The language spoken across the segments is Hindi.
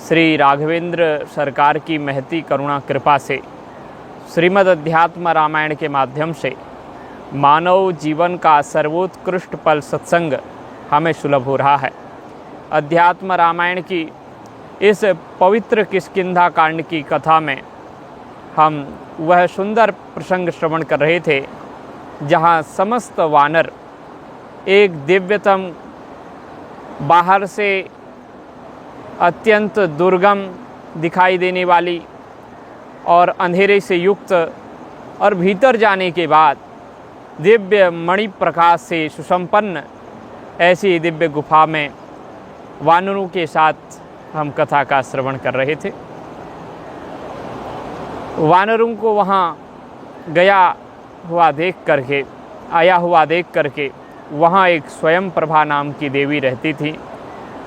श्री राघवेंद्र सरकार की महती करुणा कृपा से श्रीमद् अध्यात्म रामायण के माध्यम से मानव जीवन का सर्वोत्कृष्ट पल सत्संग हमें सुलभ हो रहा है। अध्यात्म रामायण की इस पवित्र किष्किंधा कांड की कथा में हम वह सुंदर प्रसंग श्रवण कर रहे थे जहाँ समस्त वानर एक दिव्यतम बाहर से अत्यंत दुर्गम दिखाई देने वाली और अंधेरे से युक्त और भीतर जाने के बाद दिव्य मणि प्रकाश से सुसंपन्न ऐसी दिव्य गुफा में वानरों के साथ हम कथा का श्रवण कर रहे थे। वानरों को वहाँ आया हुआ देख करके वहाँ एक स्वयं प्रभा नाम की देवी रहती थी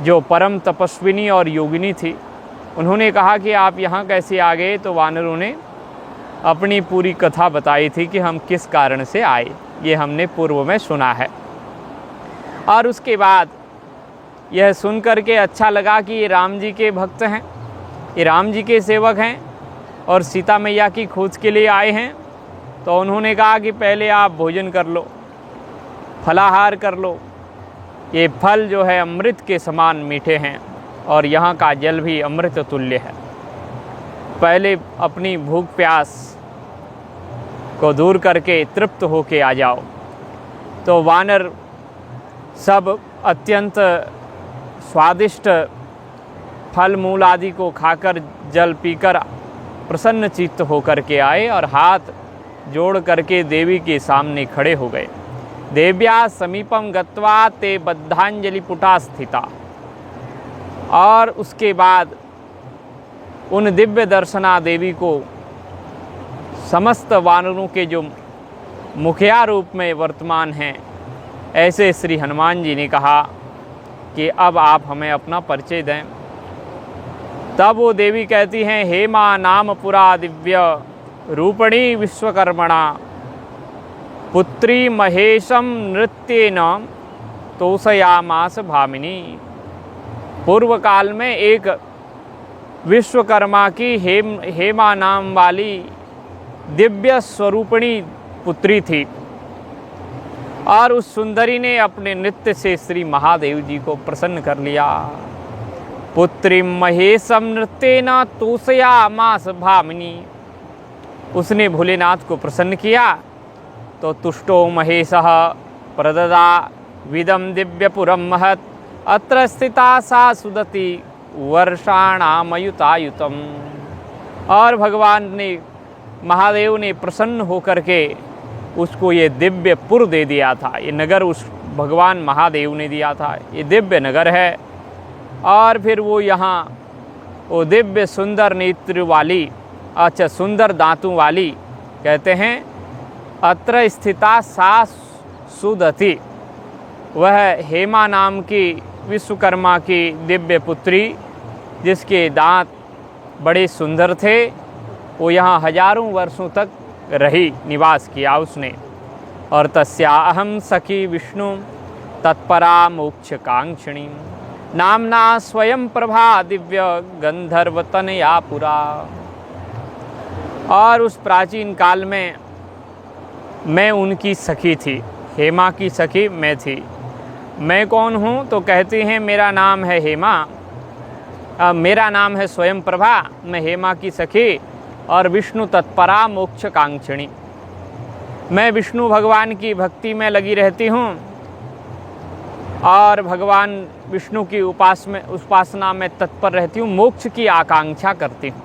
जो परम तपस्विनी और योगिनी थी। उन्होंने कहा कि आप यहाँ कैसे आ गए, तो वानरों ने अपनी पूरी कथा बताई थी कि हम किस कारण से आए, ये हमने पूर्व में सुना है। और उसके बाद यह सुन कर के अच्छा लगा कि ये राम जी के भक्त हैं, ये राम जी के सेवक हैं और सीता मैया की खोज के लिए आए हैं। तो उन्होंने कहा कि पहले आप भोजन कर लो, फलाहार कर लो। ये फल जो है अमृत के समान मीठे हैं और यहाँ का जल भी अमृत तुल्य है। पहले अपनी भूख प्यास को दूर करके तृप्त होके आ जाओ। तो वानर सब अत्यंत स्वादिष्ट फल मूल आदि को खाकर जल पीकर प्रसन्न चित्त होकर के आए और हाथ जोड़ करके देवी के सामने खड़े हो गए। देव्या समीपम गत्वा ते बद्धांजलि पुटा स्थिता। और उसके बाद उन दिव्य दर्शना देवी को समस्त वानरों के जो मुखिया रूप में वर्तमान हैं ऐसे श्री हनुमान जी ने कहा कि अब आप हमें अपना परिचय दें। तब वो देवी कहती हैं, हे माँ नाम पुरा दिव्य रूपणी विश्वकर्मणा पुत्री महेशम नृत्येन तोषयामास भामिनी। पूर्व काल में एक विश्वकर्मा की हेमा नाम वाली दिव्य स्वरूपिणी पुत्री थी और उस सुंदरी ने अपने नृत्य से श्री महादेव जी को प्रसन्न कर लिया। पुत्री महेशम नृत्येन तोषयामास भामिनी। उसने भोलेनाथ को प्रसन्न किया तो तुष्टो महेशः प्रददा विदम दिव्यपुरम महत् अत्र स्थिता सा सुदति वर्षाणामयुतायुतम। और भगवान ने महादेव ने प्रसन्न होकर के उसको ये दिव्य पुर दे दिया था। ये नगर उस भगवान महादेव ने दिया था, ये दिव्य नगर है। और फिर वो यहाँ वो दिव्य सुंदर नेत्र वाली, अच्छा सुंदर दांतों वाली, कहते हैं अत्र स्थिता सा सुदति, वह हेमा नाम की विश्वकर्मा की दिव्य पुत्री जिसके दांत बड़े सुंदर थे, वो यहाँ हजारों वर्षों तक रही, निवास किया उसने। और तस्या अहम सखी विष्णु तत्परा मोक्ष कांक्षिणी नामना स्वयं प्रभा दिव्य गंधर्व तनया पुरा। और उस प्राचीन काल में मैं उनकी सखी थी, हेमा की सखी मैं थी। मैं कौन हूँ, तो कहती हैं मेरा नाम है हेमा, मेरा नाम है स्वयं प्रभा, मैं हेमा की सखी और विष्णु तत्परा मोक्ष कांक्षिणी। मैं विष्णु भगवान की भक्ति में लगी रहती हूँ और भगवान विष्णु की उपासना में तत्पर रहती हूँ, मोक्ष की आकांक्षा करती हूँ,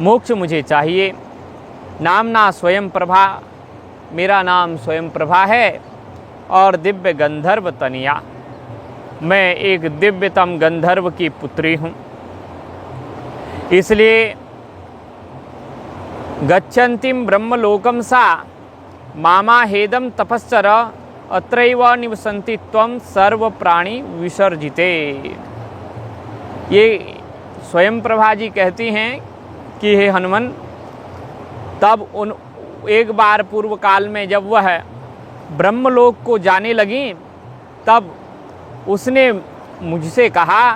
मोक्ष मुझे चाहिए। नामना स्वयं प्रभा, मेरा नाम स्वयं प्रभा है और दिव्य गंधर्व तनिया, मैं एक दिव्यतम गंधर्व की पुत्री हूँ। इसलिए गच्छन्तीं ब्रह्मलोकम सा मामा हेदम तपश्चर अत्रैव निवसन्ति त्वं सर्व प्राणी विसर्जिते। ये स्वयं प्रभा जी कहती हैं कि हे हनुमान, तब उन एक बार पूर्व काल में जब वह ब्रह्मलोक को जाने लगी, तब उसने मुझसे कहा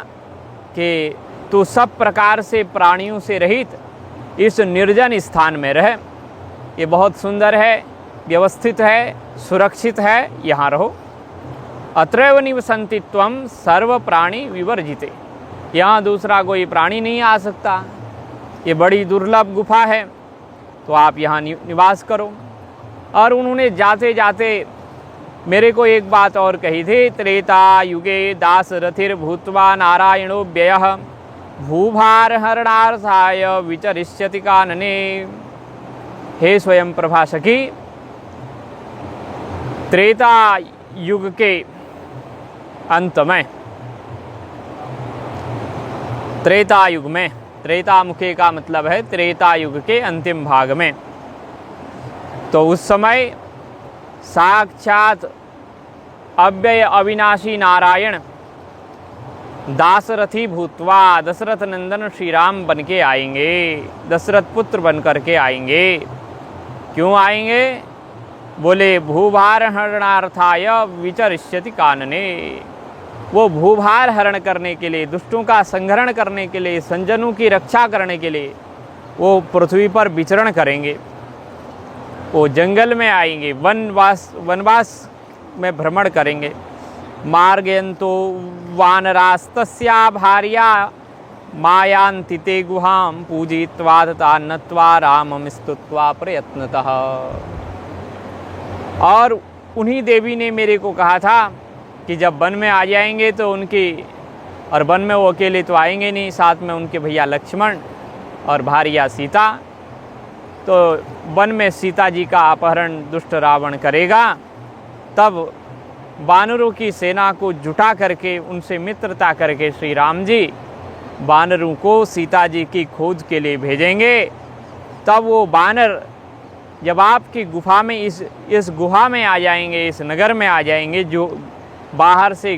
कि तू सब प्रकार से प्राणियों से रहित इस निर्जन स्थान में रह। ये बहुत सुंदर है, व्यवस्थित है, सुरक्षित है, यहाँ रहो। अत्रैव निवसन्ति त्वं सर्व प्राणी विवर्जिते। यहाँ दूसरा कोई प्राणी नहीं आ सकता, ये बड़ी दुर्लभ गुफा है, तो आप यहाँ निवास करो। और उन्होंने जाते जाते मेरे को एक बात और कही थी, त्रेता युगे दासरथिर भूत्वा नारायणो व्ययः भूभार हरणार्थाय विचरिष्यति कानने। हे स्वयं प्रभा सखी, त्रेता युग के अंत में, त्रेता युग में, त्रेता मुखे का मतलब है त्रेता युग के अंतिम भाग में, तो उस समय साक्षात अव्यय अविनाशी नारायण दासरथी भूतवा दशरथ नंदन श्री राम बन के आएंगे, दशरथ पुत्र बन करके आएंगे। क्यों आएंगे? बोले भूभार हरणार्थाय विचरिष्यति कानने। वो भूभार हरण करने के लिए, दुष्टों का संहरण करने के लिए, संजनों की रक्षा करने के लिए वो पृथ्वी पर विचरण करेंगे। वो जंगल में आएंगे, वनवास में भ्रमण करेंगे। मार्गयन्तो वानरास्तस्या भार्या मायान्ति ते गुहां पूजित्वा तथा नत्वा रामं स्तुत्वा प्रयत्नतः। और उन्हीं देवी ने मेरे को कहा था कि जब वन में आ जाएंगे तो उनकी, और वन में वो अकेले तो आएंगे नहीं, साथ में उनके भैया लक्ष्मण और भार्या सीता, तो वन में सीता जी का अपहरण दुष्ट रावण करेगा। तब वानरों की सेना को जुटा करके, उनसे मित्रता करके श्री राम जी वानरों को सीता जी की खोज के लिए भेजेंगे। तब वो वानर जब आपकी गुफा में, इस गुहा में आ जाएंगे, इस नगर में आ जाएंगे जो बाहर से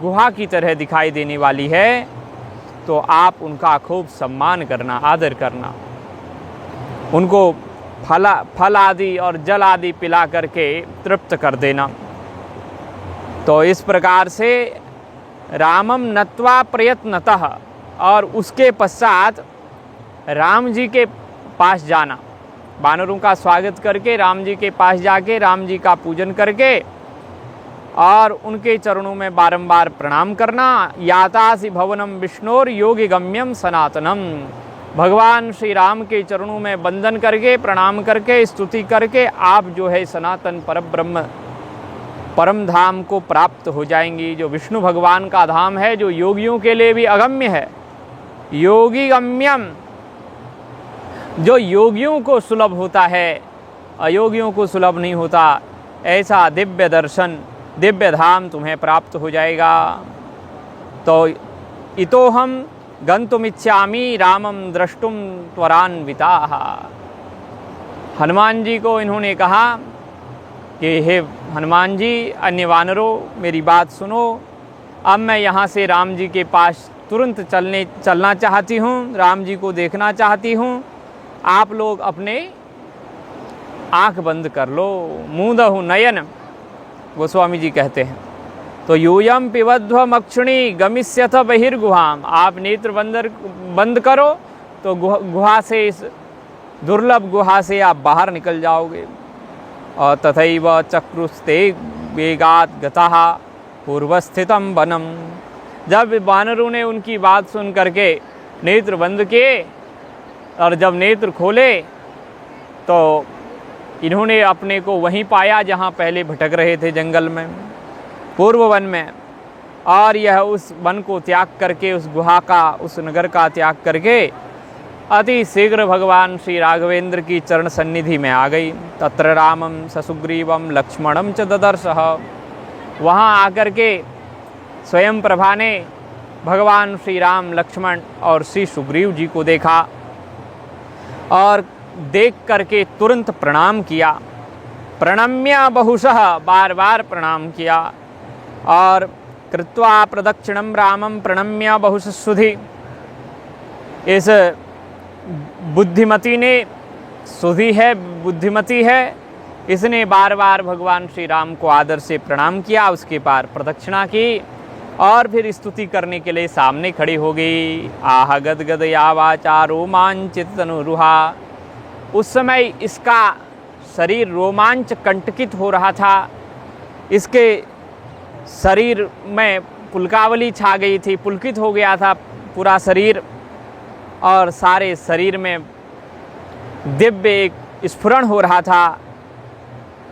गुहा की तरह दिखाई देने वाली है, तो आप उनका खूब सम्मान करना, आदर करना, उनको फल आदि और जल आदि पिला करके तृप्त कर देना। तो इस प्रकार से रामम नत्वा प्रयत्नतः, और उसके पश्चात राम जी के पास जाना, वानरों का स्वागत करके राम जी के पास जाके राम जी का पूजन करके और उनके चरणों में बारंबार प्रणाम करना। यातासि भवनम विष्णोर योगी गम्यम सनातनम। भगवान श्री राम के चरणों में वंदन करके, प्रणाम करके, स्तुति करके आप जो है सनातन परब्रह्म परम धाम को प्राप्त हो जाएंगी, जो विष्णु भगवान का धाम है, जो योगियों के लिए भी अगम्य है। योगी गम्यम, जो योगियों को सुलभ होता है, अयोगियों को सुलभ नहीं होता, ऐसा दिव्य दर्शन, दिव्य धाम तुम्हें प्राप्त हो जाएगा। तो इतोहम गंतुमिच्छामि रामम द्रष्टुम त्वरान्विताः। हनुमान जी को इन्होंने कहा कि हे हनुमान जी, अन्य वानरों मेरी बात सुनो, अब मैं यहाँ से राम जी के पास तुरंत चलना चाहती हूँ, राम जी को देखना चाहती हूँ। आप लोग अपने आँख बंद कर लो, मूंदहु नयन, गोस्वामी जी कहते हैं। तो यूयम पिबध्व मक्षिणी गमिष्यथ बहिर्गुहाम। आप नेत्र बंद करो तो गुहा से, इस दुर्लभ गुहा से आप बाहर निकल जाओगे। और तथैव चक्रुस्ते वेगात गतः पूर्वस्थितम वनम। जब वानरों ने उनकी बात सुन करके नेत्र बंद किए और जब नेत्र खोले तो इन्होंने अपने को वहीं पाया जहाँ पहले भटक रहे थे, जंगल में, पूर्व वन में। और यह उस वन को त्याग करके, उस गुहा का, उस नगर का त्याग करके अति शीघ्र भगवान श्री राघवेंद्र की चरण सन्निधि में आ गई। तत्र रामम ससुग्रीवम लक्ष्मणम च ददर्शः। वहाँ आकर के स्वयं प्रभा ने भगवान श्री राम, लक्ष्मण और श्री सुग्रीव जी को देखा और देख करके तुरंत प्रणाम किया। प्रणम्य बहुशः, बार बार प्रणाम किया। और कृत्वा प्रदक्षिणम रामम प्रणम्य बहुशुधि। इस बुद्धिमती ने, सुधि है, बुद्धिमती है, इसने बार बार भगवान श्री राम को आदर से प्रणाम किया, उसके पार प्रदक्षिणा की और फिर स्तुति करने के लिए सामने खड़ी हो गई। आह गदगद या वाचा रोमांचित तनुरुहा। उस समय इसका शरीर रोमांच कंटकित हो रहा था, इसके शरीर में पुलकावली छा गई थी, पुलकित हो गया था पूरा शरीर, और सारे शरीर में दिव्य एक स्फुरण हो रहा था।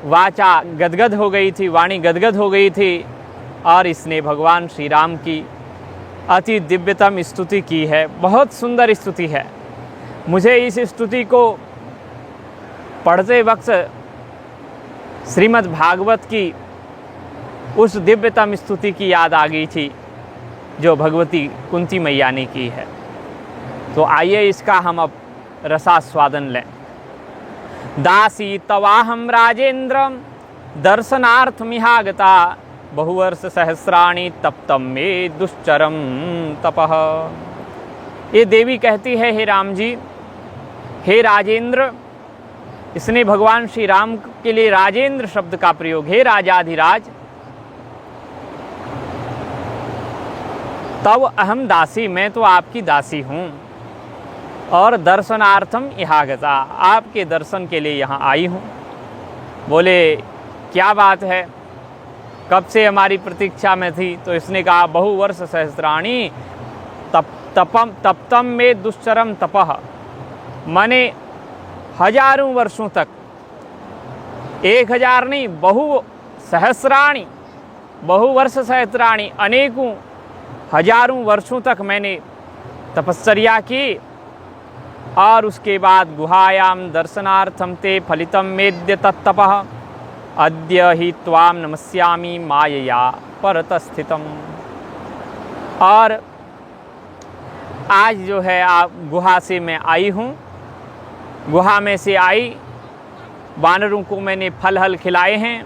वाचा गदगद हो गई थी, वाणी गदगद हो गई थी, और इसने भगवान श्री राम की अति दिव्यतम स्तुति की है। बहुत सुंदर स्तुति है। मुझे इस स्तुति को पढ़ते वक्त श्रीमद् भागवत की उस दिव्यतम स्तुति की याद आ गई थी जो भगवती कुंती मैया ने की है। तो आइए इसका हम अब रसास्वादन लें। दासी तवाहम राजेंद्र दर्शनार्थमिहागता बहुवर्ष सहस्राणि तप्तम में दुश्चरम तपः। ये देवी कहती है, हे राम जी, हे राजेंद्र, इसने भगवान श्री राम के लिए राजेंद्र शब्द का प्रयोग, हे राजाधिराज, तब अहम दासी, मैं तो आपकी दासी हूँ, और दर्शनार्थम इहागता, आपके दर्शन के लिए यहाँ आई हूँ। बोले क्या बात है, कब से हमारी प्रतीक्षा में थी? तो इसने कहा बहुवर्ष सहस्राणी तप्तम में दुश्चरम तपः, माने हजारों वर्षों तक, 1000 नहीं, सहस्राणी, बहुवर्ष सहस्राणी, अनेकों हजारों वर्षों तक मैंने तपश्चर्या की, और उसके बाद गुहायाम दर्शनार्थम ते फलितम मेद्य तत्तपः अद्य ही त्वाम नमस्यामि मायया परतस्थितम। और आज जो है आप गुहा से मैं आई हूँ, गुहा में से आई, वानरों को मैंने फल हल खिलाए हैं,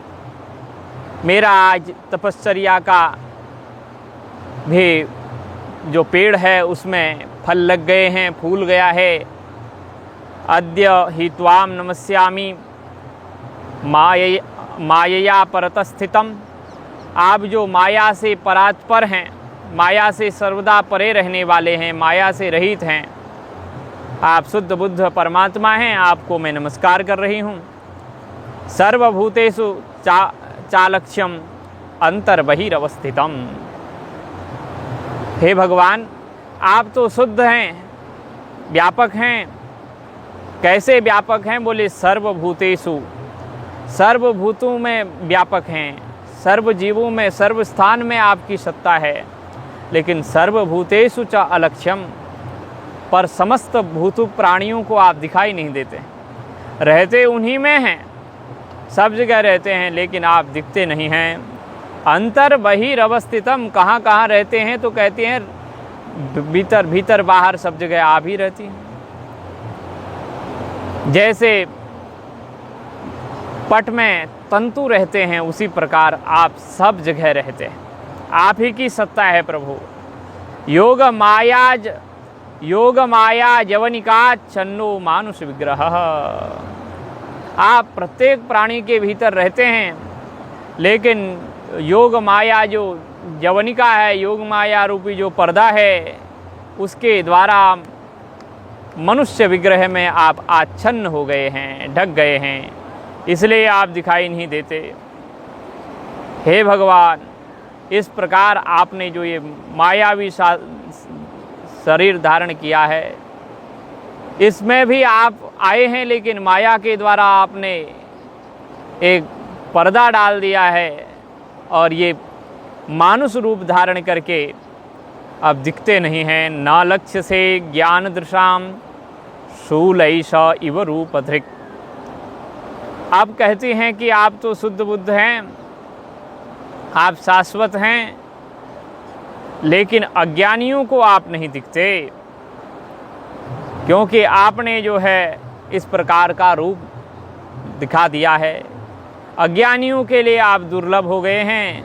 मेरा आज तपश्चर्या का भी जो पेड़ है उसमें फल लग गए हैं, फूल गया है। अद्य ही त्वाम नमस्यामि मायया परतस्थितम, आप जो माया से परात्पर हैं, माया से सर्वदा परे रहने वाले हैं, माया से रहित हैं, आप शुद्ध बुद्ध परमात्मा हैं, आपको मैं नमस्कार कर रही हूँ। सर्वभूतेषु चालक्ष्यम अंतर्बहिरवस्थितम। हे भगवान, आप तो शुद्ध हैं, व्यापक हैं। कैसे व्यापक हैं? बोले सर्वभूतेषु, सर्वभूतों में व्यापक हैं, सर्व जीवों में, सर्व स्थान में आपकी सत्ता है। लेकिन सर्वभूतेषु च अलक्ष्यम, पर समस्त भूत प्राणियों को आप दिखाई नहीं देते, रहते उन्हीं में हैं, सब जगह रहते हैं, लेकिन आप दिखते नहीं हैं। अंतर बहिरवस्थितम, कहाँ कहाँ रहते हैं? तो कहते हैं भीतर भीतर बाहर सब जगह आप ही रहती हैं। जैसे पट में तंतु रहते हैं, उसी प्रकार आप सब जगह रहते हैं, आप ही की सत्ता है प्रभु। योग माया जवनिका छन्नो मानुष विग्रह, आप प्रत्येक प्राणी के भीतर रहते हैं, लेकिन योग माया जो जवनिका है, योग माया रूपी जो पर्दा है, उसके द्वारा मनुष्य विग्रह में आप आच्छन्न हो गए हैं, ढक गए हैं, इसलिए आप दिखाई नहीं देते। हे भगवान, इस प्रकार आपने जो ये मायावी शरीर धारण किया है, इसमें भी आप आए हैं, लेकिन माया के द्वारा आपने एक पर्दा डाल दिया है, और ये मानुष रूप धारण करके अब दिखते नहीं हैं। न लक्ष्य से ज्ञान दृशाम शूलैष इव रूपधृक्। आप कहती हैं कि आप तो शुद्ध बुद्ध हैं, आप शाश्वत हैं, लेकिन अज्ञानियों को आप नहीं दिखते, क्योंकि आपने जो है इस प्रकार का रूप दिखा दिया है। अज्ञानियों के लिए आप दुर्लभ हो गए हैं,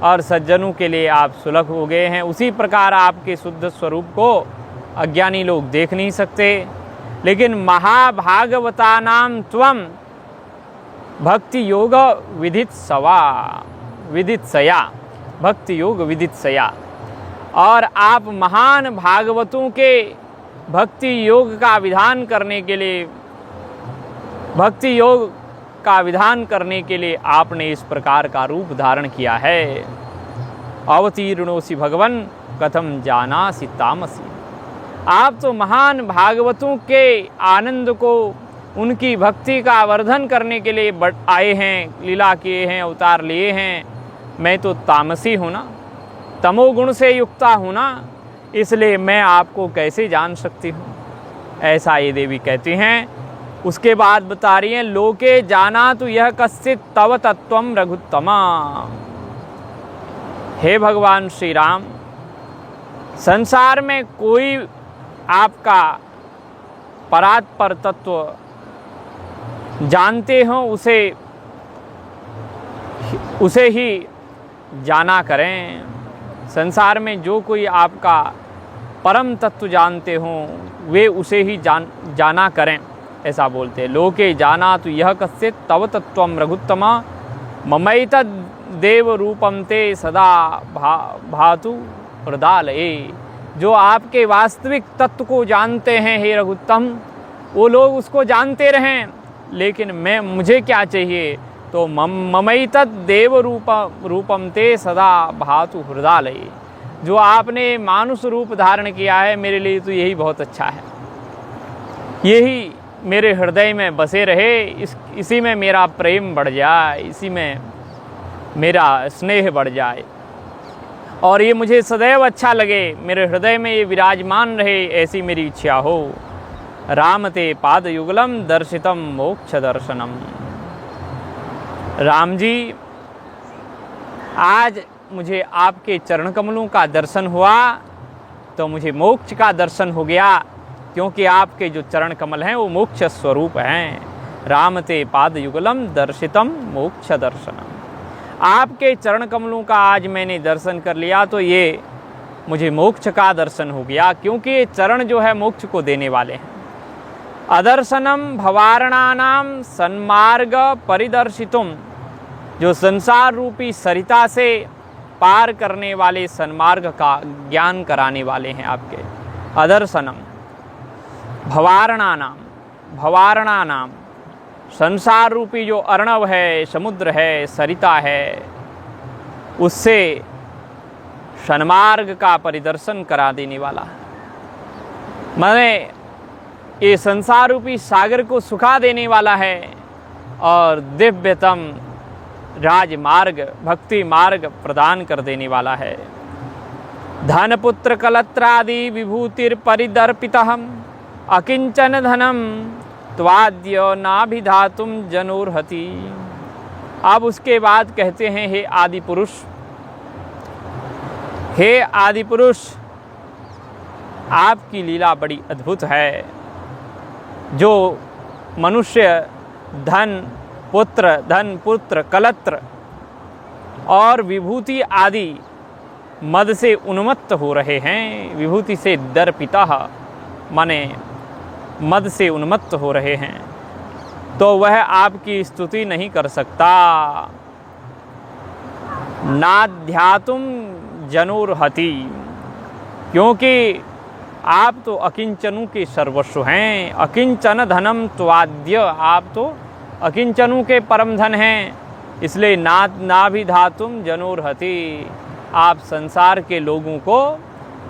और सज्जनों के लिए आप सुलभ हो गए हैं। उसी प्रकार आपके शुद्ध स्वरूप को अज्ञानी लोग देख नहीं सकते, लेकिन महाभागवतानां त्वं भक्ति योग विदित सया, भक्ति योग विदित सया। और आप महान भागवतों के भक्ति योग का विधान करने के लिए, भक्ति योग का विधान करने के लिए आपने इस प्रकार का रूप धारण किया है। अवतीर्णोसि भगवन कथम जानासि तामसी। आप तो महान भागवतों के आनंद को, उनकी भक्ति का वर्धन करने के लिए आए हैं, लीला किए हैं, अवतार लिए हैं। मैं तो तामसी हूँ ना, तमोगुण से युक्ता हूँ ना, इसलिए मैं आपको कैसे जान सकती हूँ, ऐसा ये देवी कहती हैं। उसके बाद बता रही हैं, लोके जाना तो यह कश्चित तव तत्वम रघुत्तमा। हे भगवान श्री राम, संसार में कोई आपका परात्पर तत्व जानते हो, उसे ही जाना करें। संसार में जो कोई आपका परम तत्व जानते हो, वे उसे ही जाना करें, ऐसा बोलते हैं। लोके जाना तो यह कश्चित तव तत्वम रघुत्तमा ममैतद् देव रूपम ते सदा भातु हृदालये। जो आपके वास्तविक तत्व को जानते हैं हे रघुत्तम, वो लोग उसको जानते रहें, लेकिन मुझे क्या चाहिए, तो ममैतद् देव रूपम ते सदा भातु हृदालये। जो आपने मानुष रूप धारण किया है, मेरे लिए तो यही बहुत अच्छा है। यही मेरे हृदय में बसे रहे, इसी में मेरा प्रेम बढ़ जाए, इसी में मेरा स्नेह बढ़ जाए, और ये मुझे सदैव अच्छा लगे, मेरे हृदय में ये विराजमान रहे, ऐसी मेरी इच्छा हो। राम ते पाद युगलम दर्शितम मोक्ष दर्शनम। राम जी, आज मुझे आपके चरण कमलों का दर्शन हुआ तो मुझे मोक्ष का दर्शन हो गया, क्योंकि आपके जो चरण कमल हैं वो मोक्ष स्वरूप हैं। राम ते पाद युगलम दर्शितम मोक्ष दर्शनम। आपके चरण कमलों का आज मैंने दर्शन कर लिया तो ये मुझे मोक्ष का दर्शन हो गया, क्योंकि ये चरण जो है मोक्ष को देने वाले हैं। अदर्शनम भवारणानाम सन्मार्ग परिदर्शितुम। जो संसार रूपी सरिता से पार करने वाले सन्मार्ग का ज्ञान कराने वाले हैं आपके। अदर्शनम भवारणानाम, भवारणानाम संसार रूपी जो अर्णव है, समुद्र है, सरिता है, उससे सन्मार्ग का परिदर्शन करा देने वाला। माने ये संसार रूपी सागर को सुखा देने वाला है और दिव्यतम राजमार्ग, भक्ति मार्ग प्रदान कर देने वाला है। धन पुत्र कलत्रादि विभूतिर परिदर्पितहम अकिंचन धनम त्वाद्य नाभिधातुम जनोर्हति। अब उसके बाद कहते हैं, हे आदि पुरुष, हे आदि पुरुष, आपकी लीला बड़ी अद्भुत है। जो मनुष्य धन पुत्र कलत्र और विभूति आदि मद से उन्मत्त हो रहे हैं, विभूति से दर्पिता माने मद से उन्मत्त हो रहे हैं, तो वह आपकी स्तुति नहीं कर सकता। नाध्यातुम जनोर्हति, क्योंकि आप तो अकिंचनु के सर्वस्व हैं। अकिंचन धनम त्वाद्य, आप तो अकिंचनु के परम धन हैं, इसलिए नाभिधातुम जनोर्हति। आप संसार के लोगों को,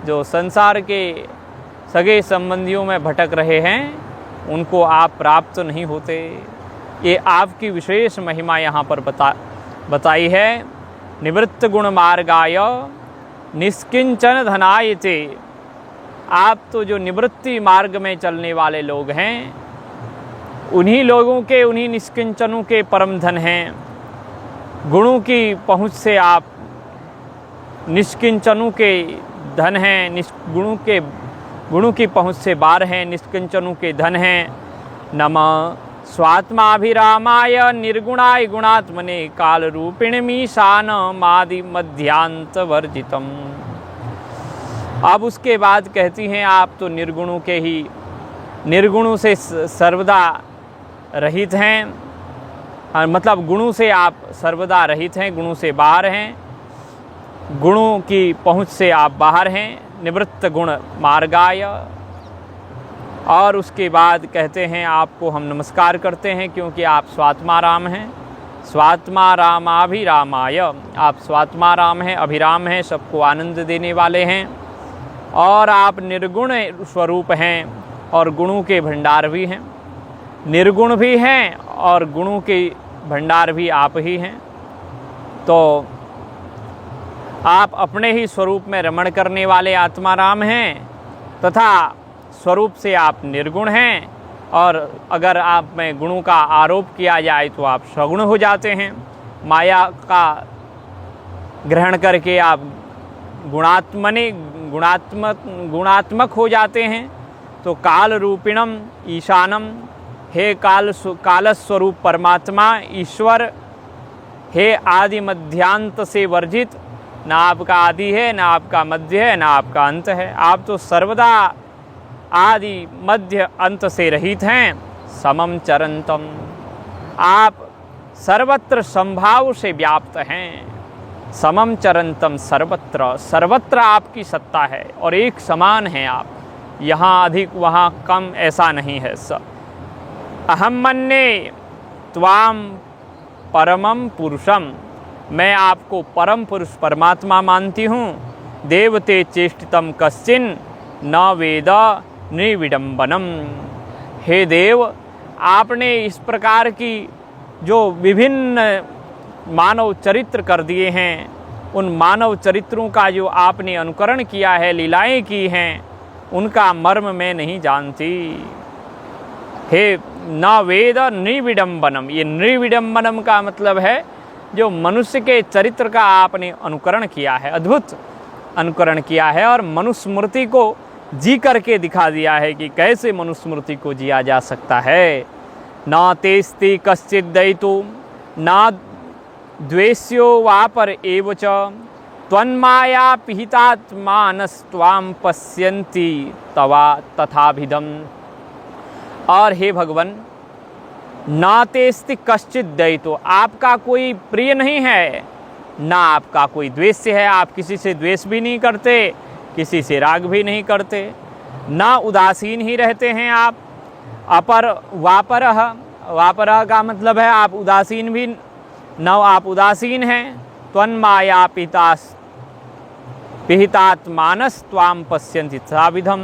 जो संसार के सगे संबंधियों में भटक रहे हैं, उनको आप प्राप्त नहीं होते। ये आपकी विशेष महिमा यहाँ पर बताई है। निवृत्त गुण मार्गाय निष्किंचन धनायते। आप तो जो निवृत्ति मार्ग में चलने वाले लोग हैं, उन्हीं लोगों के, उन्हीं निष्किंचनों के परम धन हैं। गुणों की पहुँच से आप निष्किंचनों के धन हैं, गुणों की पहुँच से बाहर हैं, निष्किंचनों के धन हैं। नमः स्वात्माभिरामाय निर्गुणाय गुणात्मने काल रूपिणमीशान मादि मध्यांत वर्जितम। अब उसके बाद कहती हैं, आप तो निर्गुणों के ही, निर्गुणों से सर्वदा रहित हैं, मतलब गुणों से आप सर्वदा रहित हैं, गुणों से बाहर हैं। गुणों की पहुँच से आप बाहर हैं, निवृत्त गुण मार्गाय। और उसके बाद कहते हैं आपको हम नमस्कार करते हैं क्योंकि आप स्वात्मा राम हैं। स्वात्मा रामाभिरामाय, आप स्वात्मा राम हैं, अभिराम हैं, सबको आनंद देने वाले हैं। और आप निर्गुण स्वरूप हैं और गुणों के भंडार भी हैं, निर्गुण भी हैं और गुणों के भंडार भी आप ही हैं। तो आप अपने ही स्वरूप में रमण करने वाले आत्मा राम हैं तथा स्वरूप से आप निर्गुण हैं। और अगर आप में गुणों का आरोप किया जाए तो आप सगुण हो जाते हैं। माया का ग्रहण करके आप गुणात्मक हो जाते हैं। तो काल रूपिणम ईशानम, हे कालस्वरूप परमात्मा ईश्वर, हे आदि मध्यांत से वर्जित, ना आपका आदि है, ना आपका मध्य है, ना आपका अंत है। आप तो सर्वदा आदि मध्य अंत से रहित हैं। समम चरंतम, आप सर्वत्र संभाव से व्याप्त हैं। समम चरंतम सर्वत्र, सर्वत्र आपकी सत्ता है और एक समान हैं आप, यहाँ अधिक वहाँ कम ऐसा नहीं है। अहम मन्ये त्वाम परमम पुरुषम, मैं आपको परम पुरुष परमात्मा मानती हूँ। देवते चेष्टितम कश्चिन न वेद निर्विडम्बनम, हे देव आपने इस प्रकार की जो विभिन्न मानव चरित्र कर दिए हैं, उन मानव चरित्रों का जो आपने अनुकरण किया है, लीलाएं की हैं, उनका मर्म मैं नहीं जानती। हे न वेद निर्विडम्बनम, ये निर्विडम्बनम का मतलब है जो मनुष्य के चरित्र का आपने अनुकरण किया है, अद्भुत अनुकरण किया है और मनुस्मृति को जी करके दिखा दिया है कि कैसे मनुस्मृति को जिया जा सकता है। न तेस्ति कश्चित दयितु न द्वेष्यो वापर एव च, त्वन्माया पिहितात्मानस्त्वां पश्यन्ति तवा तथाभिधम। और हे भगवन, ना तेस्ति कश्चित दयितो, आपका कोई प्रिय नहीं है, ना आपका कोई द्वेष्य है, आप किसी से द्वेष भी नहीं करते, किसी से राग भी नहीं करते, ना उदासीन ही रहते हैं आप। अपर वापरः, वापरः का मतलब है आप उदासीन भी न, आप उदासीन हैं। त्वन्माया पिहितात्मानस त्वाम पश्यन्ति तथाविधम,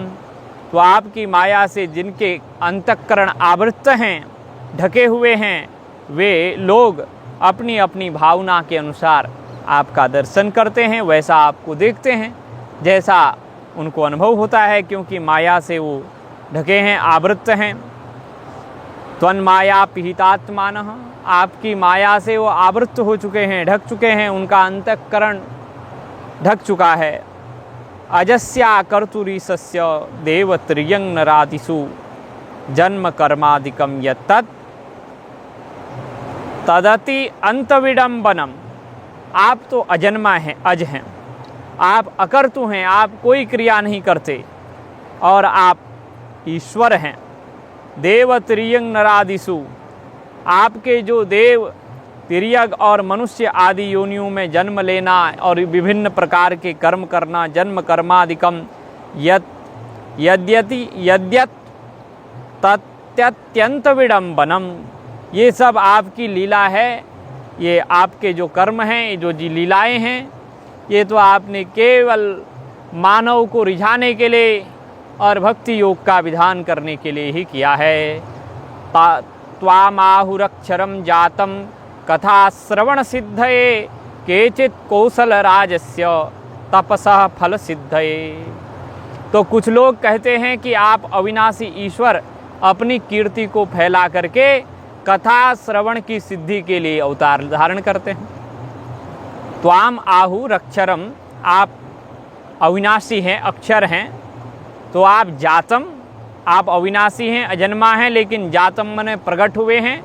तो आपकी माया से जिनके अंतःकरण आवृत्त हैं, ढके हुए हैं, वे लोग अपनी अपनी भावना के अनुसार आपका दर्शन करते हैं, वैसा आपको देखते हैं जैसा उनको अनुभव होता है, क्योंकि माया से वो ढके हैं, आवृत्त हैं। त्वन्माया पिहितात्मानः, आपकी माया से वो आवृत्त हो चुके हैं, ढक चुके हैं, उनका अंतःकरण ढक चुका है। अजस्या कर्तुरीशस्य देवत्रियं नरादिषु जन्म कर्मादिकं यत्तत् तदति अंतविडम्बनम, आप तो अजन्मा हैं, अज हैं, आप अकर्तु हैं, आप कोई क्रिया नहीं करते और आप ईश्वर हैं। देव तिर्यंग नरादिषु, आपके जो देव तिर्यग और मनुष्य आदि योनियों में जन्म लेना और विभिन्न प्रकार के कर्म करना, जन्म कर्मादिकम यद्यत तत्यंत विडम्बनम, ये सब आपकी लीला है। ये आपके जो कर्म हैं, ये जो जी लीलाएँ हैं, ये तो आपने केवल मानव को रिझाने के लिए और भक्ति योग का विधान करने के लिए ही किया है। त्वामाहुरक्षरम जातम कथा श्रवण सिद्धये केचित कौशल राजस्य तपसः फल सिद्धये। तो कुछ लोग कहते हैं कि आप अविनाशी ईश्वर अपनी कीर्ति को फैला करके कथा श्रवण की सिद्धि के लिए अवतार धारण करते हैं। त्वाम आहुरक्षरम, आप अविनाशी हैं, अक्षर हैं, तो आप जातम, आप अविनाशी हैं, अजन्मा हैं, लेकिन जातम माने प्रकट हुए हैं,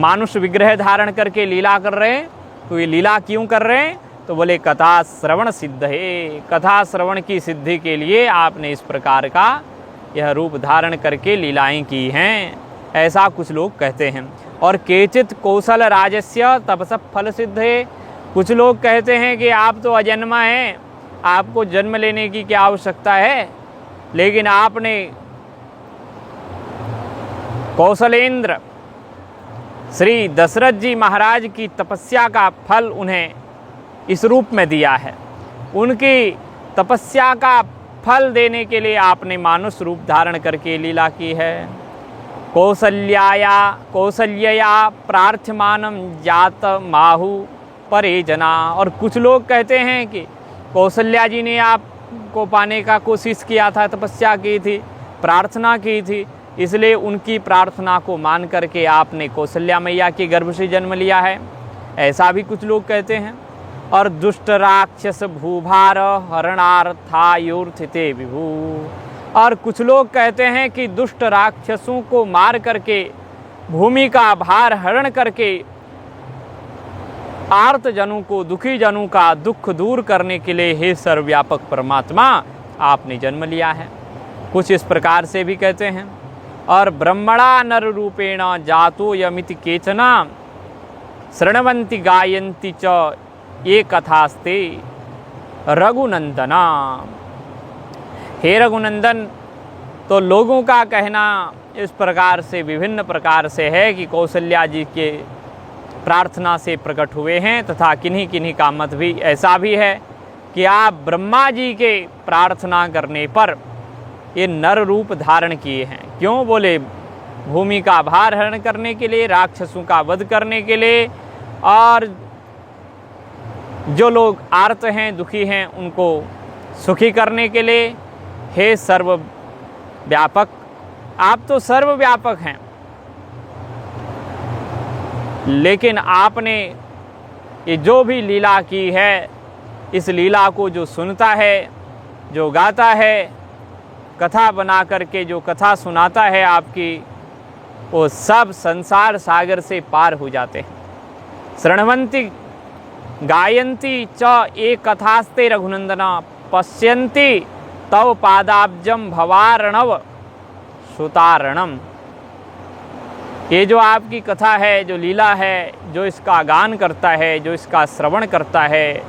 मानुष विग्रह धारण करके लीला कर रहे हैं। तो ये लीला क्यों कर रहे हैं? तो बोले कथा श्रवण सिद्ध है, कथा श्रवण की सिद्धि के लिए आपने इस प्रकार का यह रूप धारण करके लीलाएं की हैं, ऐसा कुछ लोग कहते हैं। और केचित कौशल राजस्य तपस फल सिद्ध है, कुछ लोग कहते हैं कि आप तो अजन्मा हैं, आपको जन्म लेने की क्या आवश्यकता है, लेकिन आपने कौशलेंद्र श्री दशरथ जी महाराज की तपस्या का फल उन्हें इस रूप में दिया है। उनकी तपस्या का फल देने के लिए आपने मानुष रूप धारण करके लीला की है। कौसल्यया प्रार्थमानम जात माहु परे जना। और कुछ लोग कहते हैं कि कौशल्या जी ने आपको पाने का कोशिश किया था, तपस्या की थी, प्रार्थना की थी, इसलिए उनकी प्रार्थना को मान करके आपने कौशल्या मैया के गर्भ से जन्म लिया है, ऐसा भी कुछ लोग कहते हैं। और दुष्ट राक्षस भूभार हरणार्थायुर्थिते विभू। और कुछ लोग कहते हैं कि दुष्ट राक्षसों को मार करके, भूमि का भार हरण करके आर्त जनों को, दुखी जनों का दुख दूर करने के लिए हे सर्वव्यापक परमात्मा आपने जन्म लिया है, कुछ इस प्रकार से भी कहते हैं। और ब्रह्मणा नर रूपेण जातो यमिति केचना शृण्वन्ति गायन्ति च ये कथास्ते रघुनंदना। हे रघुनंदन, तो लोगों का कहना इस प्रकार से, विभिन्न प्रकार से है कि कौशल्या जी के प्रार्थना से प्रकट हुए हैं, तथा किन्हीं किन्हीं का मत भी ऐसा भी है कि आप ब्रह्मा जी के प्रार्थना करने पर ये नर रूप धारण किए हैं। क्यों? बोले भूमि का भार हरण करने के लिए, राक्षसों का वध करने के लिए, और जो लोग आर्त हैं, दुखी हैं, उनको सुखी करने के लिए। हे सर्वव्यापक, आप तो सर्वव्यापक हैं, लेकिन आपने ये जो भी लीला की है, इस लीला को जो सुनता है, जो गाता है, कथा बना करके जो कथा सुनाता है आपकी, वो सब संसार सागर से पार हो जाते हैं। शृण्वन्ति गायन्ति च ये कथास्ते रघुनंदना पश्यन्ति तव पादाब्जम भवारणव सुतारणम। ये जो आपकी कथा है, जो लीला है, जो इसका गान करता है, जो इसका श्रवण करता है,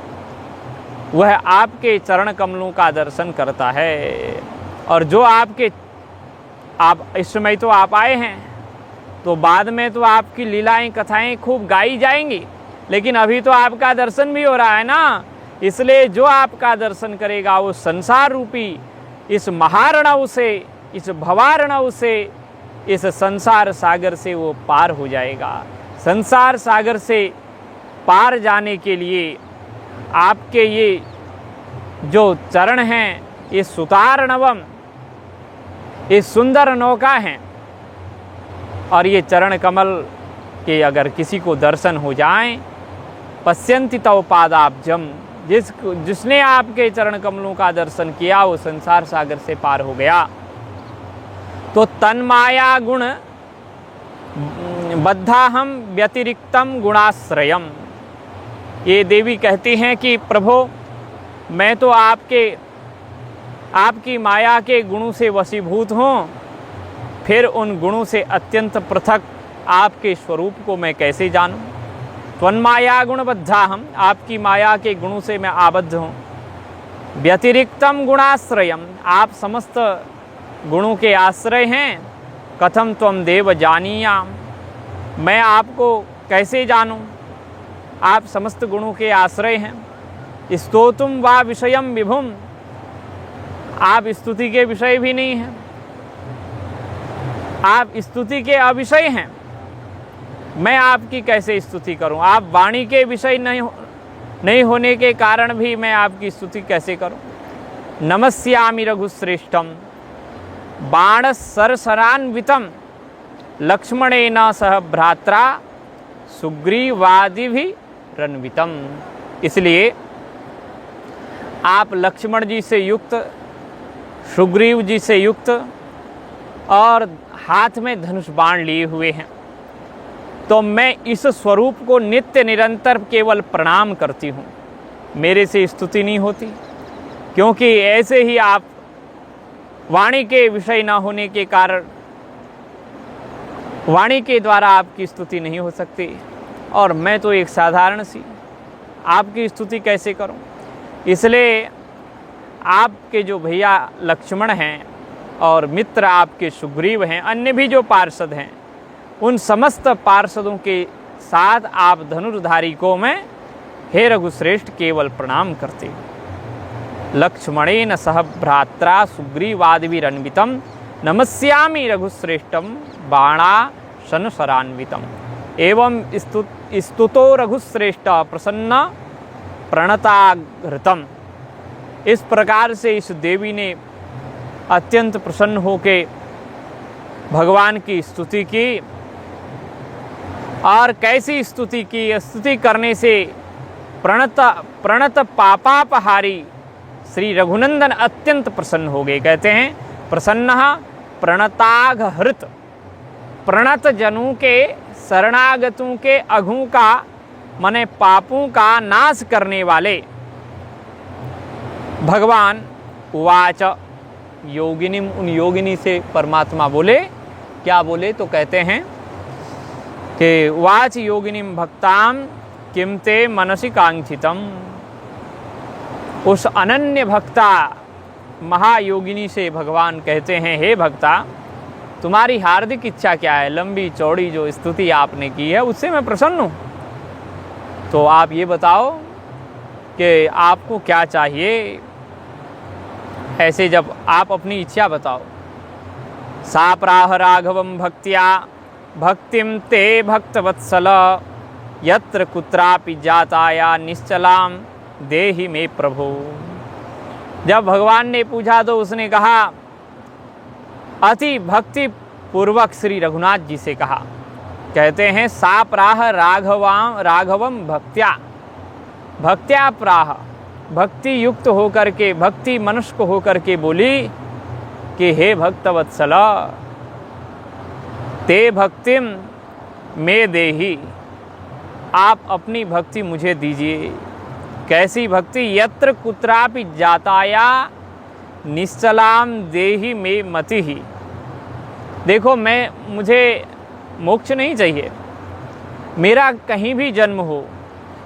वह आपके चरण कमलों का दर्शन करता है। और जो आप इस समय तो आप आए हैं, तो बाद में तो आपकी लीलाएं, कथाएं खूब गाई जाएंगी, लेकिन अभी तो आपका दर्शन भी हो रहा है ना। इसलिए जो आपका दर्शन करेगा वो संसार रूपी इस महारणव से, इस भवारणव से, इस संसार सागर से वो पार हो जाएगा। संसार सागर से पार जाने के लिए आपके ये जो चरण हैं, ये सुतारणवम, ये सुंदर नौका हैं, और ये चरण कमल के अगर किसी को दर्शन हो जाएं, पश्यन्ति तव पादाब्जम, जिसने आपके चरण कमलों का दर्शन किया वो संसार सागर से पार हो गया। तो तन्माया गुण बद्धाहम व्यतिरिक्तम गुणाश्रयम। ये देवी कहती हैं कि प्रभो, मैं तो आपकी माया के गुणों से वशीभूत हूँ, फिर उन गुणों से अत्यंत पृथक आपके स्वरूप को मैं कैसे जानूं? त्वन्माया गुणबद्धाहम, आपकी माया के गुणों से मैं आबद्ध हूँ। व्यतिरिक्तम गुणाश्रयम, आप समस्त गुणों के आश्रय हैं। कथम त्वम देव जानीयाम, मैं आपको कैसे जानूं? आप समस्त गुणों के आश्रय हैं। स्तोतुम वा विषयम विभुम, आप स्तुति के विषय भी नहीं हैं, आप स्तुति के अविषय हैं। मैं आपकी कैसे स्तुति करूं? आप वाणी के विषय नहीं होने के कारण भी मैं आपकी स्तुति कैसे करूं? नमस्यामि रघुश्रेष्ठम बाण सरसरान्वितम लक्ष्मणेन सह भ्रात्रा सुग्रीवादिभिरन्वितम। इसलिए आप लक्ष्मण जी से युक्त, सुग्रीव जी से युक्त, और हाथ में धनुष बाण लिए हुए हैं। तो मैं इस स्वरूप को नित्य निरंतर केवल प्रणाम करती हूँ, मेरे से स्तुति नहीं होती, क्योंकि ऐसे ही आप वाणी के विषय न होने के कारण वाणी के द्वारा आपकी स्तुति नहीं हो सकती। और मैं तो एक साधारण सी आपकी स्तुति कैसे करूं? इसलिए आपके जो भैया लक्ष्मण हैं और मित्र आपके सुग्रीव हैं, अन्य भी जो पार्षद हैं, उन समस्त पार्षदों के साथ आप धनुर्धारी को मैं हे रघुश्रेष्ठ केवल प्रणाम करते। लक्ष्मणेन सह भ्रात्रा सुग्रीवादिभिरन्वितं नमस्यामि रघुश्रेष्ठं बाणासनसरान्वितम्। एवं स्तुतो रघुश्रेष्ठ प्रसन्न प्रणताघृतम्। इस प्रकार से इस देवी ने अत्यंत प्रसन्न होकर भगवान की स्तुति की। और कैसी स्तुति की? स्तुति करने से प्रणत पापापहारी श्री रघुनंदन अत्यंत प्रसन्न हो गए। कहते हैं प्रसन्नः प्रणताघहृत, प्रणत जनों के शरणागतों के अघों का माने पापों का नाश करने वाले भगवान उवाच योगिनीम, उन योगिनी से परमात्मा बोले। क्या बोले? तो कहते हैं कि उवाच योगिनीम भक्ताम किम ते मनसि कांक्षितम। उस अनन्य भक्ता महायोगिनी से भगवान कहते हैं, हे भक्ता, तुम्हारी हार्दिक इच्छा क्या है? लंबी चौड़ी जो स्तुति आपने की है उससे मैं प्रसन्न हूँ, तो आप ये बताओ कि आपको क्या चाहिए। ऐसे जब आप अपनी इच्छा बताओ। सा प्राह राघवम भक्त्या भक्तिम ते भक्तवत्सल यत्र कुत्रापि जाताया निश्चलाम देहि मे प्रभो। जब भगवान ने पूछा तो उसने कहा, अति भक्ति पूर्वक श्री रघुनाथ जी से कहा। कहते हैं सा प्राह राघवम भक्त्या, भक्त्या प्राह, भक्ति युक्त होकर के, भक्ति मनुष्य होकर के बोली कि हे भक्तवत्सल ते भक्तिम मे देहि, आप अपनी भक्ति मुझे दीजिए। कैसी भक्ति? यत्र कुत्रापि जाताया निश्चलाम देहि मे मतिहि। देखो, मुझे मोक्ष नहीं चाहिए, मेरा कहीं भी जन्म हो,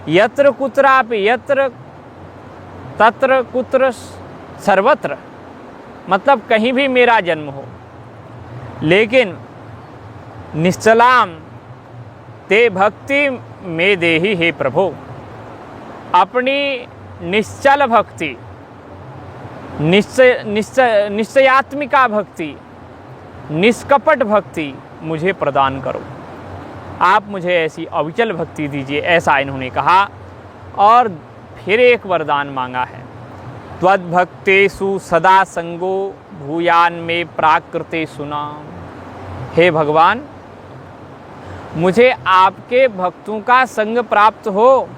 यत्र कुत्रापि, यत्र तत्र कुत्र सर्वत्र, मतलब कहीं भी मेरा जन्म हो, लेकिन निश्चलाम ते भक्ति में देहि हे प्रभु। अपनी निश्चल भक्ति, निश्चयात्मिका भक्ति, निष्कपट भक्ति मुझे प्रदान करो। आप मुझे ऐसी अविचल भक्ति दीजिए, ऐसा इन्होंने कहा। और फिर एक वरदान मांगा है, त्वद्भक्तेषु सदा संगो भूयान में प्राकृतेषु नाम। हे भगवान, मुझे आपके भक्तों का संग प्राप्त हो।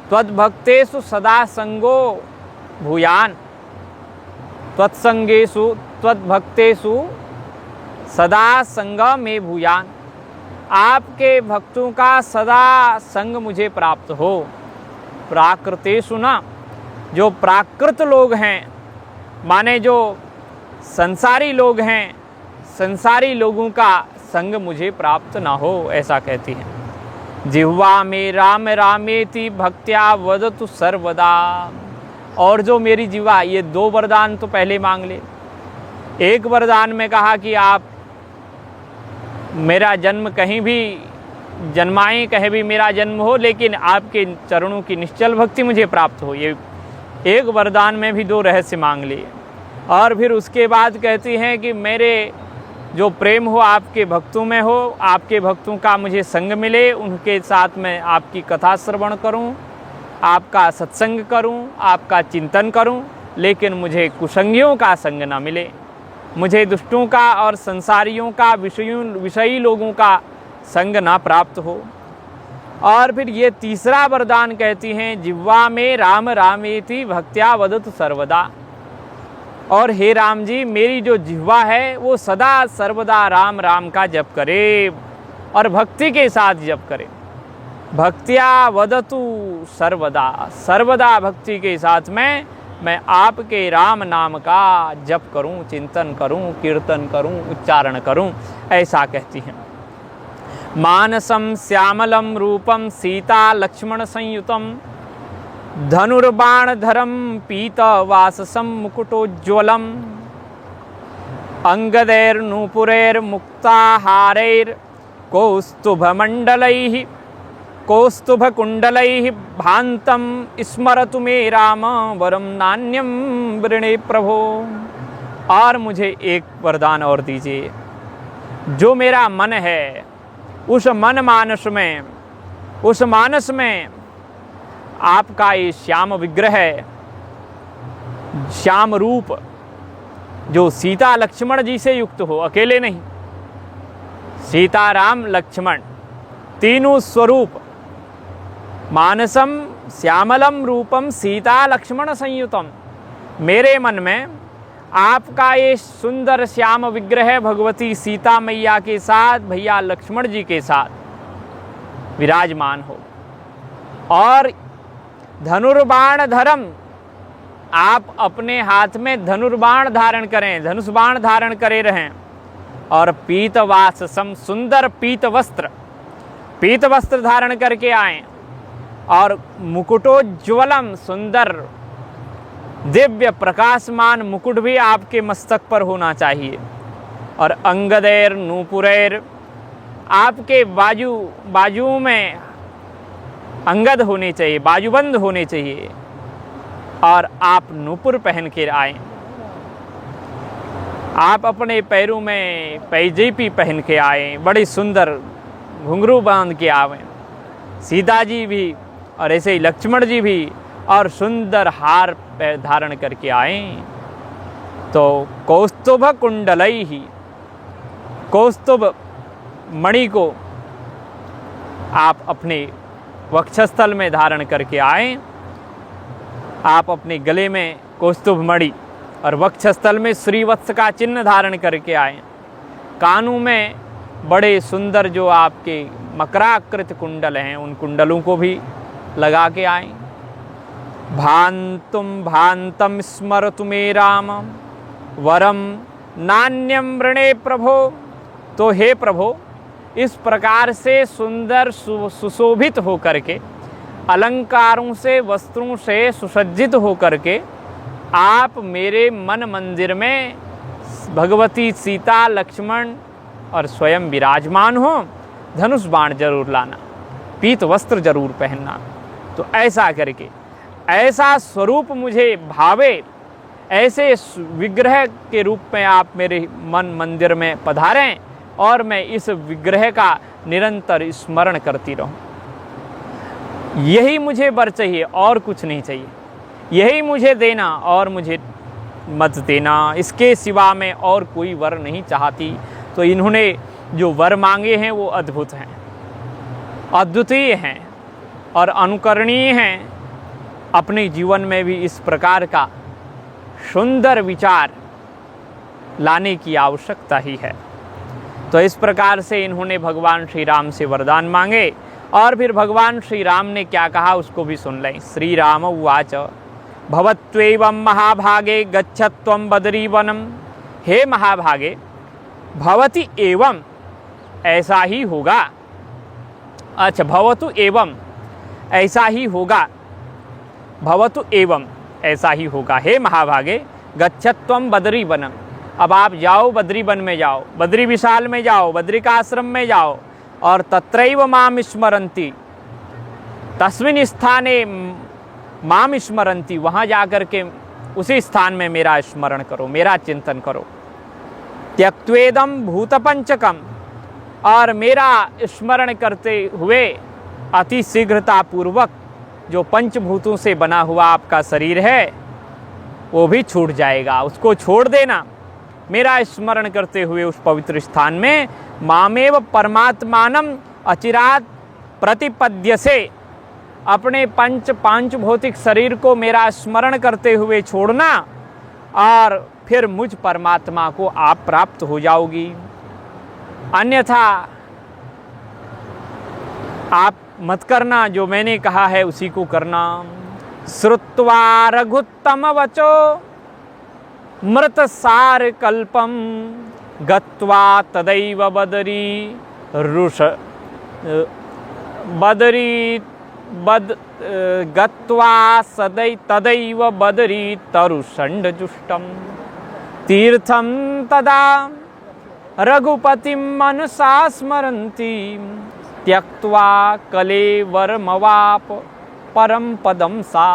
त्वद्भक्तेषु सदा संगो भूयान, त्वत्संगेषु त्वद्भक्तेषु सदा संग में भूयान। आपके भक्तों का सदा संग मुझे प्राप्त हो। प्राकृतेषु ना, जो प्राकृत लोग हैं, माने जो संसारी लोग हैं, संसारी लोगों का संग मुझे प्राप्त ना हो, ऐसा कहती हैं। जिह्वा में राम रामेति भक्त्या वदतु सर्वदा। और जो मेरी जिह्वा, ये दो वरदान तो पहले मांग ले। एक वरदान में कहा कि आप मेरा जन्म कहीं भी जन्माएं, कहीं भी मेरा जन्म हो, लेकिन आपके चरणों की निश्चल भक्ति मुझे प्राप्त हो। ये एक वरदान में भी दो रहस्य मांग लिए। और फिर उसके बाद कहती हैं कि मेरे जो प्रेम हो आपके भक्तों में हो, आपके भक्तों का मुझे संग मिले, उनके साथ मैं आपकी कथा श्रवण करूं, आपका सत्संग करूं, आपका चिंतन करूं, लेकिन मुझे कुसंगियों का संग ना मिले, मुझे दुष्टों का और संसारियों का, विषयी लोगों का संग ना प्राप्त हो। और फिर ये तीसरा वरदान कहती हैं, जिह्वा में राम रामेति भक्त्या वदतु सर्वदा। और हे राम जी, मेरी जो जिह्वा है वो सदा सर्वदा राम राम का जप करे और भक्ति के साथ जप करे। भक्त्या वदतु सर्वदा, सर्वदा भक्ति के साथ मैं आपके राम नाम का जप करूं, चिंतन करूं, कीर्तन करूं, उच्चारण करूं, ऐसा कहती हैं। मानसम श्यामलम रूपम सीता लक्ष्मण संयुतम धनुर्बाणधरं पीतवाससं मुकुटोज्ज्वलम् अंगदैर्नूपुरैर्मुक्ताहारैर्कौस्तुभमण्डलैः कौस्तुभकुण्डलैः भान्तं स्मरतु मे राम वरं नान्यं वृणे प्रभो। और मुझे एक वरदान और दीजिए, जो मेरा मन है उस मन मानस में आपका ये श्याम विग्रह, श्याम रूप जो सीता लक्ष्मण जी से युक्त हो, अकेले नहीं, सीता राम लक्ष्मण तीनों स्वरूप, मानसम श्यामलम रूपम सीता लक्ष्मण संयुतम, मेरे मन में आपका ये सुंदर श्याम विग्रह भगवती सीता मैया के साथ, भैया लक्ष्मण जी के साथ विराजमान हो। और धनुर्बाण धरम, आप अपने हाथ में धनुर्बाण धारण करें, धनुष बाण धारण करे रहें। और पीतवाससम, सुंदर पीत वस्त्र धारण करके आएं। और मुकुटोज्ज्वलम, सुंदर दिव्य प्रकाशमान मुकुट भी आपके मस्तक पर होना चाहिए। और अंगदैर नूपुरैर, आपके बाजू में अंगद होने चाहिए, बाजूबंद होने चाहिए। और आप नूपुर पहन के आए। आप अपने पैरों में पैजेपी पहन के आए, बड़ी सुंदर घुंघरू बांध के आवे। सीता जी भी और ऐसे ही लक्ष्मण जी भी, और सुंदर हार धारण करके आए। तो कौस्तुभ कुंडलैहि, कौस्तुभ मणि को आप अपने वक्षस्थल में धारण करके आए। आप अपने गले में कौस्तुभ मणि और वक्षस्थल में श्रीवत्स का चिन्ह धारण करके आए। कानों में बड़े सुंदर जो आपके मकराकृत कुंडल हैं, उन कुंडलों को भी लगा के आए। भांतम स्मरतु मे राम वरम नान्यम वृणे प्रभो। तो हे प्रभो, इस प्रकार से सुंदर सुशोभित होकर के, अलंकारों से, वस्त्रों से सुसज्जित होकर के आप मेरे मन मंदिर में भगवती सीता लक्ष्मण और स्वयं विराजमान हो। धनुष बाण जरूर लाना, पीत वस्त्र जरूर पहनना। तो ऐसा करके, ऐसा स्वरूप मुझे भावे, ऐसे विग्रह के रूप में आप मेरे मन मंदिर में पधारें और मैं इस विग्रह का निरंतर स्मरण करती रहूं। यही मुझे वर चाहिए, और कुछ नहीं चाहिए। यही मुझे देना और मुझे मत देना, इसके सिवा मैं और कोई वर नहीं चाहती। तो इन्होंने जो वर मांगे हैं वो अद्भुत हैं, अद्वितीय हैं और अनुकरणीय हैं। अपने जीवन में भी इस प्रकार का सुंदर विचार लाने की आवश्यकता ही है। तो इस प्रकार से इन्होंने भगवान श्री राम से वरदान मांगे। और फिर भगवान श्री राम ने क्या कहा उसको भी सुन लें। श्री राम उवाच भवत्वेवं महाभागे गच्छत्वं बदरीवनम। हे महाभागे, भवति एवं, ऐसा ही होगा। अच्छा, भवतु एवं, ऐसा ही होगा। भवतु एवं, ऐसा ही होगा। हे महाभागे, गच्छत्वं बदरीवनम। अब आप जाओ, बद्री वन में जाओ, बद्री विशाल में जाओ, बद्रिकाश्रम में जाओ। और तत्रैव माम स्मरन्ति, तस्मिन् स्थाने माम स्मरन्ति, वहाँ जाकर के उसी स्थान में मेरा स्मरण करो, मेरा चिंतन करो। त्यक्त्वेदं भूतपंचकम, और मेरा स्मरण करते हुए अति शीघ्रता पूर्वक जो पंचभूतों से बना हुआ आपका शरीर है वो भी छूट जाएगा, उसको छोड़ देना। मेरा स्मरण करते हुए उस पवित्र स्थान में मामेव परमात्मानम अचिरात प्रतिपद्यसे, अपने पांच भौतिक शरीर को मेरा स्मरण करते हुए छोड़ना और फिर मुझ परमात्मा को आप प्राप्त हो जाओगी। अन्यथा आप मत करना, जो मैंने कहा है उसी को करना। श्रुत्वा रघुत्तम वचो मृत सार कल्पम गत्वा तदैव बदरी गत्वा तदैव बदरी तरुषण्डजुष्टं तीर्थं तदा रघुपतिं मनसा स्मरन्ति त्यक्त्वा कलेवरमवाप परम पदम सा।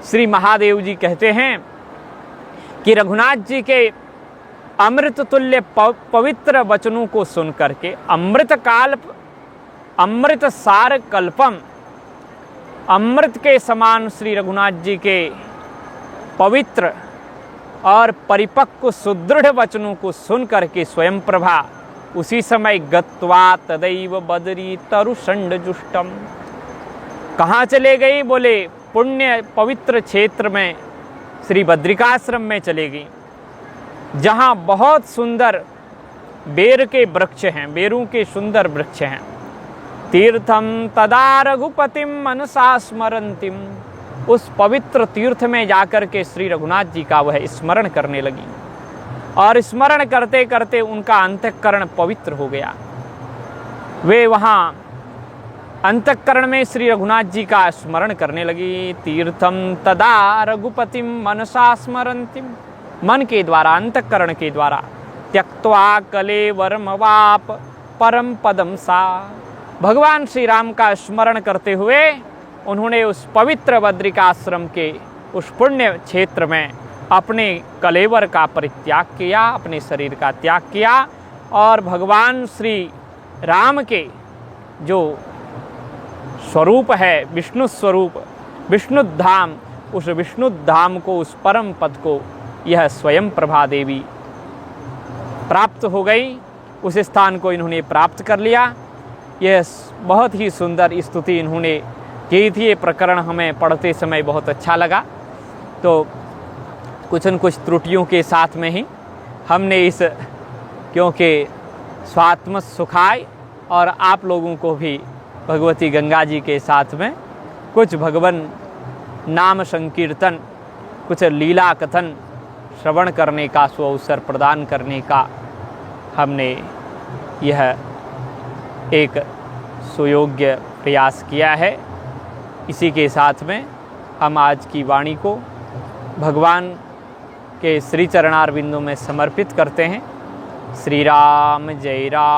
श्री महादेव जी कहते हैं कि रघुनाथ जी के अमृत तुल्य पवित्र वचनों को सुन करके अमृत सार कल्पम, अमृत के समान श्री रघुनाथ जी के पवित्र और परिपक्व सुदृढ़ वचनों को सुन करके स्वयं प्रभा उसी समय गत्वा तदैव बदरी तरुषण्डजुष्टम, कहाँ चले गई? बोले पुण्य पवित्र क्षेत्र में श्री बद्रिकाश्रम में चले गई, जहाँ बहुत सुंदर बेर के वृक्ष हैं, बेरों के सुंदर वृक्ष हैं। तीर्थम तदा रघुपतिम मनसा स्मरंतिम, उस पवित्र तीर्थ में जाकर के श्री रघुनाथ जी का वह स्मरण करने लगी और स्मरण करते करते उनका अंतःकरण पवित्र हो गया। वे वहाँ अंतःकरण में श्री रघुनाथ जी का स्मरण करने लगी। तीर्थम तदा रघुपतिम मनसा स्मरंतिम, मन के द्वारा, अंतःकरण के द्वारा। त्यक्त्वा कलेवरमवाप परम पदम सा, भगवान श्री राम का स्मरण करते हुए उन्होंने उस पवित्र बद्रिकाश्रम के उस पुण्य क्षेत्र में अपने कलेवर का परित्याग किया, अपने शरीर का त्याग किया और भगवान श्री राम के जो स्वरूप है, विष्णु स्वरूप, विष्णु धाम, उस विष्णु धाम को, उस परम पद को यह स्वयं प्रभा देवी प्राप्त हो गई। उस स्थान को इन्होंने प्राप्त कर लिया। यह बहुत ही सुंदर स्तुति इन्होंने की थी। ये प्रकरण हमें पढ़ते समय बहुत अच्छा लगा। तो कुछ न कुछ त्रुटियों के साथ में ही हमने इस, क्योंकि स्वात्म सुखाय और आप लोगों को भी भगवती गंगा जी के साथ में कुछ भगवान नाम संकीर्तन, कुछ लीला कथन श्रवण करने का सुअवसर प्रदान करने का हमने यह एक सुयोग्य प्रयास किया है। इसी के साथ में हम आज की वाणी को भगवान के श्री चरणारविंदों में समर्पित करते हैं। श्री राम जय राम।